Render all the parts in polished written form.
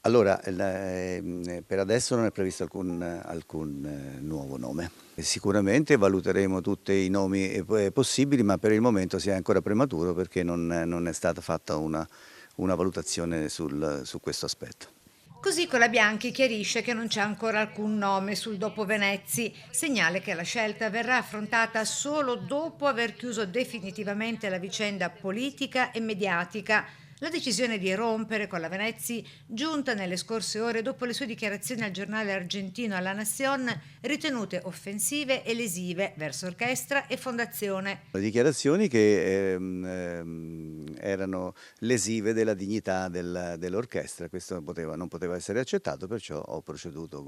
Allora, per adesso non è previsto alcun nuovo nome. Sicuramente valuteremo tutti i nomi possibili, ma per il momento si è ancora prematuro perché non è stata fatta una valutazione su questo aspetto. Così Colabianchi chiarisce che non c'è ancora alcun nome sul dopo Venezzi, segnale che la scelta verrà affrontata solo dopo aver chiuso definitivamente la vicenda politica e mediatica. La decisione di rompere con la Venezzi, giunta nelle scorse ore dopo le sue dichiarazioni al giornale argentino La Nación, ritenute offensive e lesive verso orchestra e fondazione. Le dichiarazioni che erano lesive della dignità dell'orchestra, questo non poteva essere accettato, perciò ho proceduto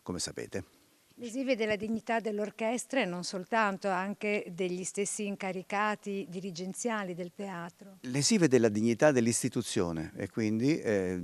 come sapete. Lesive della dignità dell'orchestra e non soltanto, anche degli stessi incaricati dirigenziali del teatro. Lesive della dignità dell'istituzione e quindi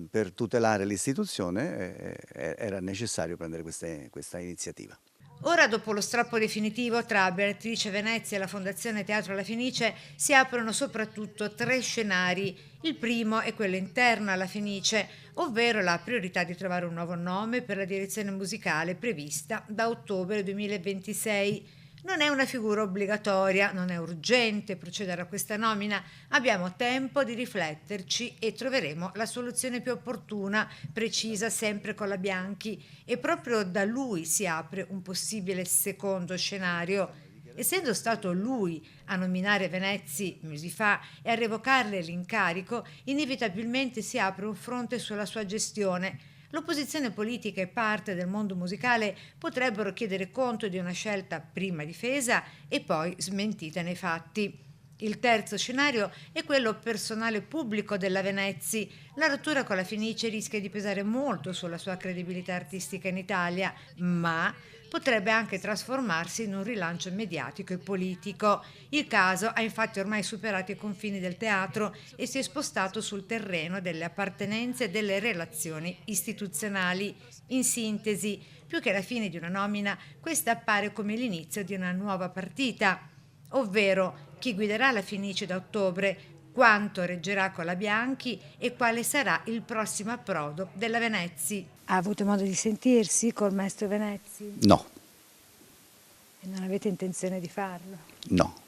per tutelare l'istituzione era necessario prendere questa iniziativa. Ora, dopo lo strappo definitivo tra Beatrice Venezia e la Fondazione Teatro La Fenice, si aprono soprattutto tre scenari. Il primo è quello interno alla Fenice, ovvero la priorità di trovare un nuovo nome per la direzione musicale prevista da ottobre 2026. Non è una figura obbligatoria, non è urgente procedere a questa nomina, abbiamo tempo di rifletterci e troveremo la soluzione più opportuna, precisa sempre con la Bianchi, e proprio da lui si apre un possibile secondo scenario. Essendo stato lui a nominare Venezzi mesi fa e a revocarle l'incarico, inevitabilmente si apre un fronte sulla sua gestione. L'opposizione politica e parte del mondo musicale potrebbero chiedere conto di una scelta prima difesa e poi smentita nei fatti. Il terzo scenario è quello personale pubblico della Venezzi. La rottura con la Fenice rischia di pesare molto sulla sua credibilità artistica in Italia, ma potrebbe anche trasformarsi in un rilancio mediatico e politico. Il caso ha infatti ormai superato i confini del teatro e si è spostato sul terreno delle appartenenze e delle relazioni istituzionali. In sintesi, più che la fine di una nomina, questa appare come l'inizio di una nuova partita, ovvero chi guiderà la Fenice da ottobre, quanto reggerà con la Bianchi e quale sarà il prossimo approdo della Venezzi. Ha avuto modo di sentirsi col maestro Venezzi No, e non avete intenzione di farlo? no.